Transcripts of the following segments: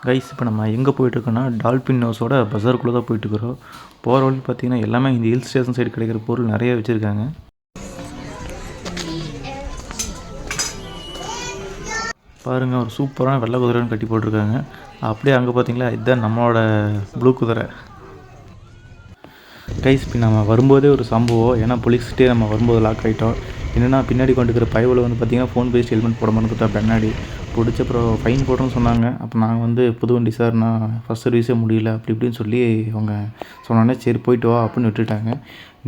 Guys இப்போ நம்ம எங்கே போயிட்டுருக்கோன்னா டால்ஃபின் ஹவுஸோட பஜாருக்குள்ளே தான் போயிட்டுருக்குறோம். போகிற வழி பார்த்திங்கன்னா எல்லாமே இந்த ஹில் ஸ்டேஷன் சைடு கிடைக்கிற பொருள் நிறைய வச்சுருக்காங்க. பாருங்கள், ஒரு சூப்பரான வெள்ளை குதிரைன்னு கட்டி போட்டிருக்காங்க. அப்படியே அங்கே பார்த்தீங்களா, இதுதான் நம்மளோட ப்ளூ குதிரை. கைஸ் இப்போ நம்ம வரும்போதே ஒரு சம்பவம். ஏன்னா போலீஸ்கிட்டே நம்ம வரும்போது லாக் ஆகிட்டோம். என்னென்னா பின்னாடி கொண்டு இருக்கிற பயவில் வந்து பார்த்திங்கன்னா ஃபோன் பேசி ஹெல்மெட் போட மாட்டேன்னு பின்னாடி பிடிச்ச அப்புறம் ஃபைன் போடுறோன்னு சொன்னாங்க. அப்போ நாங்கள் வந்து புது வண்டி சார், நான் ஃபஸ்ட் சர்வீஸே முடியல அப்படி இப்படின்னு சொல்லி அவங்க சொன்னோன்னே சரி போயிட்டு வா அப்படின்னு விட்டுட்டாங்க.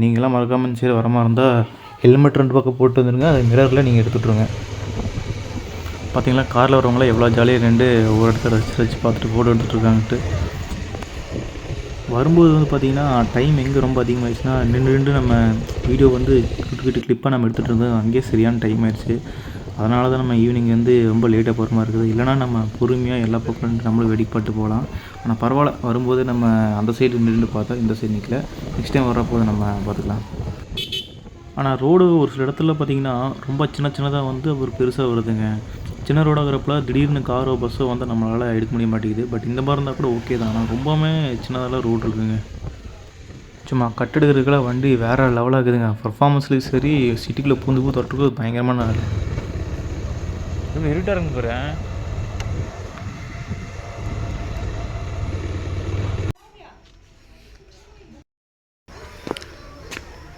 நீங்களாம் மறக்காமல் சரி வர மாதிரி இருந்தால் ஹெல்மெட் 2 பக்கம் போட்டு வந்துடுங்க. அது மிரரில் நீங்கள் எடுத்துகிட்ருங்க. பார்த்தீங்களா காரில் வரவங்களாம் எவ்வளோ ஜாலியாக நின்று ஒவ்வொரு இடத்துல ரசித்து பார்த்துட்டு ஃபோட்டோ எடுத்துகிட்ருக்காங்கட்டு. வரும்போது வந்து பார்த்திங்கன்னா டைம் எங்கே ரொம்ப அதிகமாகிடுச்சுன்னா நின்று நம்ம வீடியோ வந்து கிளிப்பாக நம்ம எடுத்துகிட்டு இருந்தோம். அங்கேயே சரியான டைம் ஆயிடுச்சு. அதனால தான் நம்ம ஈவினிங் வந்து ரொம்ப லேட்டாக போகிற மாதிரி இருக்குது. இல்லைனா நம்ம பொறுமையாக எல்லா பக்கம் நம்மளும் வெடிப்பட்டு போகலாம். ஆனால் பரவாயில்ல, வரும்போது நம்ம அந்த சைடு நின்று பார்த்தா இந்த சைடு நிற்கல. நெக்ஸ்ட் டைம் வர்றப்போது நம்ம பார்த்துக்கலாம். ஆனால் ரோடு ஒரு சில இடத்துல பார்த்திங்கன்னா ரொம்ப சின்னதாக வந்து ஒரு பெருசாக வருதுங்க. சின்ன ரோடாகிறப்பல திடீர்னு காரோ பஸ்ஸோ வந்து நம்மளால் எடுக்க முடிய மாட்டேங்குது. பட் இந்த மாதிரி இருந்தால் கூட ஓகே தான். ஆனால் ரொம்பவுமே சின்னதெல்லாம் ரோடு இருக்குதுங்க. சும்மா கட்டெடுக்கிறதுக்கெல்லாம் வண்டி வேறு லெவலாக இருக்குதுங்க. பர்ஃபார்மன்ஸ்லேயும் சரி, சிட்டிக்குள்ளே பூந்து தொட்டுறது பயங்கரமான ஆள். இருட்டாக இருக்கு போகிறேன்.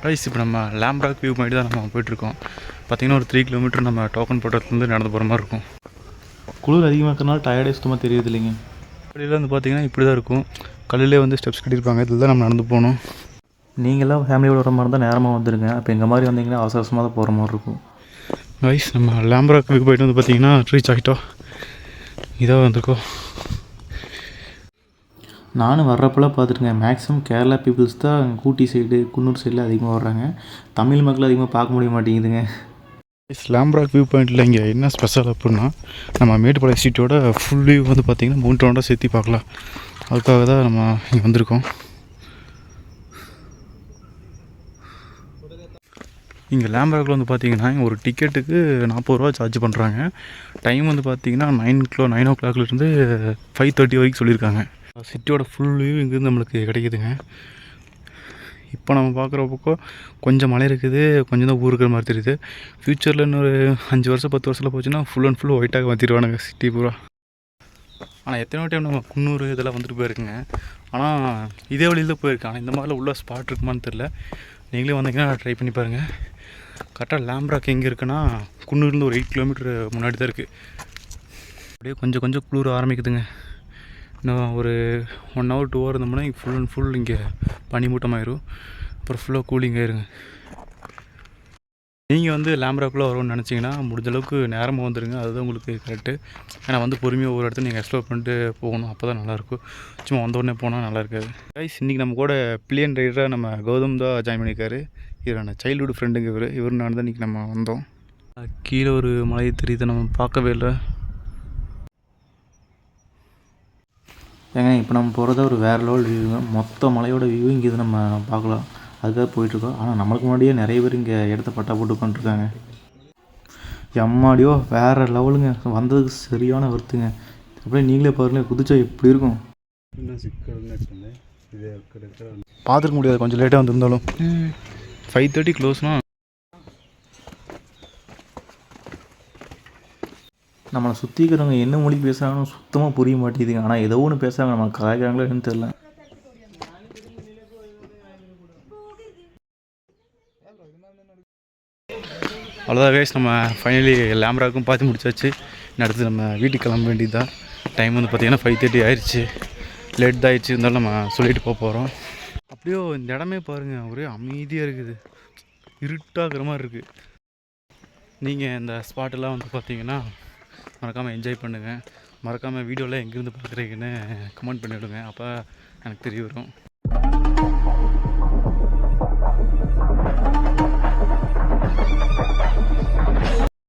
ரைஸ் இப்போ நம்ம லேம்ப்ராக் வியூ பாயிண்ட் தான் நம்ம போயிட்டுருக்கோம். பார்த்திங்கன்னா ஒரு 3 கிலோமீட்டர் நம்ம டோக்கன் போட்டதுலேருந்து நடந்து போகிற மாதிரி இருக்கும். குளிர் அதிகமாக இருக்கிறனால டயர்டே சுத்தமாக தெரியுது இல்லைங்க. இப்படிலாம் வந்து பார்த்திங்கன்னா இப்படி தான் இருக்கும். கல்லிலே வந்து ஸ்டெப்ஸ் கட்டியிருப்பாங்க. இதில் தான் நம்ம நடந்து போகணும். நீங்களாம் ஃபேமிலியோட வர மாதிரி இருந்தால் நேரமாக வந்துடுங்க. இப்போ எங்கள் மாதிரி வந்தீங்கன்னா அவசரமாக தான் போகிற மாதிரி இருக்கும். ரைஸ் நம்ம லேம்ப்ராக் வியூ போயிட்டு வந்து பார்த்திங்கன்னா ரீச் ஆகிட்டோம். இதாக வந்திருக்கோம். நானும் வர்றப்பெல்லாம் பார்த்துருக்கேன். மேக்ஸிமம் கேரளா பீப்புள்ஸ் தான் ஊட்டி சைடு, குன்னூர் சைடில் அதிகமாக வர்றாங்க. தமிழ் மக்கள் அதிகமாக பார்க்க முடிய மாட்டேங்குதுங்க. லேம்ப்ராக் வியூ பாயிண்டில் இங்கே என்ன ஸ்பெஷல் அப்படின்னா, நம்ம மேட்டுப்பாளையம் சிட்டியோட ஃபுல் வியூ வந்து பார்த்திங்கன்னா மவுண்ட் ரவுண்டாக சேர்த்து பார்க்கலாம். அதுக்காக தான் நம்ம இங்கே வந்திருக்கோம். இங்கே லேம்ப்ராக்கில் வந்து பார்த்திங்கன்னா ஒரு டிக்கெட்டுக்கு 40 ரூபா சார்ஜ் பண்ணுறாங்க. டைம் வந்து பார்த்திங்கன்னா 9 o'clockலேருந்து 5:30 வரைக்கும் சொல்லியிருக்காங்க. சிட்டியோட ஃபுல் வியூ இங்கேருந்து நம்மளுக்கு கிடைக்குதுங்க. இப்போ நம்ம பார்க்குற பக்கம் கொஞ்சம் மழை இருக்குது, கொஞ்சம் தான் ஊர் இருக்கிற மாதிரி தெரியுது. ஃப்யூச்சரில் இன்னொரு 5 வருஷம் 10 வருஷத்தில் போச்சுன்னா ஃபுல் அண்ட் ஃபுல் ஒயிட்டாக மாற்றிடுவானுங்க சிட்டி பூரா. ஆனால் எத்தனை டைம் நம்ம குன்னூர் இதெல்லாம் வந்துட்டு போயிருக்குங்க. ஆனால் இதே வழியில் தான் போயிருக்கேன். ஆனால் இந்த மாதிரிலாம் உள்ள ஸ்பாட் இருக்குமான்னு தெரில. நீங்களே வந்தீங்கன்னா ட்ரை பண்ணி பாருங்கள். கரெக்டாக லேம்ப்ராக் எங்கே இருக்குன்னா குன்னூர்லேருந்து ஒரு 8 கிலோமீட்டர் முன்னாடி தான் இருக்குது. அப்படியே கொஞ்சம் குளிர ஆரம்பிக்குதுங்க. இன்னும் ஒரு 1 hour 2 hour இருந்தோம்னா இங்கே ஃபுல் அண்ட் ஃபுல் இங்கே பனிமூட்டமாயிரும். அப்புறம் ஃபுல்லாக கூலிங் ஆயிருங்க. நீங்கள் வந்து லேம்ப்ராக்குள்ளே வரும்னு நினச்சிங்கன்னா முடிஞ்ச அளவுக்கு நேரமாக வந்துடுங்க. அதுதான் உங்களுக்கு கரெக்டு. ஏன்னா வந்து பொறுமையாக ஒவ்வொரு இடத்துல நீங்கள் எக்ஸ்ப்ளோர் பண்ணிட்டு போகணும். அப்போ தான் நல்லாயிருக்கும். சும்மா வந்த உடனே போனால் நல்லா இருக்காது. கைஸ் இன்றைக்கி நம்ம கூட பில்லியன் ரைடராக நம்ம கௌதம் தான் ஜாயின் பண்ணியிருக்காரு. இவரான சைல்டுஹுட் ஃப்ரெண்டுங்க இவர் நான் தான் இன்றைக்கி நம்ம வந்தோம். கீழே ஒரு மலை தெரியுது, நம்ம பார்க்கவே இல்லை. ஏங்க இப்போ நம்ம போகிறத ஒரு வேறு லெவல் வியூங்க. மொத்த மலையோட வியூ இங்கே இது நம்ம பார்க்கலாம். அதுக்காக போயிட்டுருக்கோம். ஆனால் நம்மளுக்கு முன்னாடியே நிறைய பேர் இங்கே இடத்த பட்டா போட்டு உட்காந்துருக்காங்க. எம்மாடியோ வேறு லெவலுங்க. வந்ததுக்கு சரியான வருத்துங்க. அப்படியே நீங்களே பாருங்களேன், குதிச்சா எப்படி இருக்கும். பார்த்துருக்க முடியாது கொஞ்சம் லேட்டாக வந்துருந்தாலும். 5:30 க்ளோஸ்னா நம்மளை சுற்றி இருக்கிறவங்க என்ன மொழி பேசுகிறாங்கன்னு சுத்தமாக புரிய மாட்டேங்குதுங்க. ஆனால் ஏதோ ஒன்று பேசுகிறாங்க, நம்ம கலாய்க்கிறாங்களோ என்னன்னு தெரில. அவ்வளோதான் கைஸ், நம்ம ஃபைனலி லேம்ப்ராக்கும் பார்த்து முடிச்சாச்சு. அடுத்து நம்ம வீட்டுக்கு கிளம்ப வேண்டியது தான். டைம் வந்து பார்த்திங்கன்னா 5:30 ஆயிடுச்சு. லேட் தான் ஆயிடுச்சு. இருந்தாலும் நம்ம சொல்லிட்டு போகிறோம். அப்படியோ இந்த இடமே பாருங்கள், ஒரே அமைதியாக இருக்குது. இருட்டாகிற மாதிரி இருக்குது. நீங்கள் இந்த ஸ்பாட்டெல்லாம் வந்து பார்த்தீங்கன்னா மறக்காமல் என்ஜாய் பண்ணுங்கள். மறக்காமல் வீடியோவில் எங்கேருந்து பார்க்குறீங்கன்னு கமெண்ட் பண்ணிவிடுங்க. அப்போ எனக்கு தெரிய வரும்.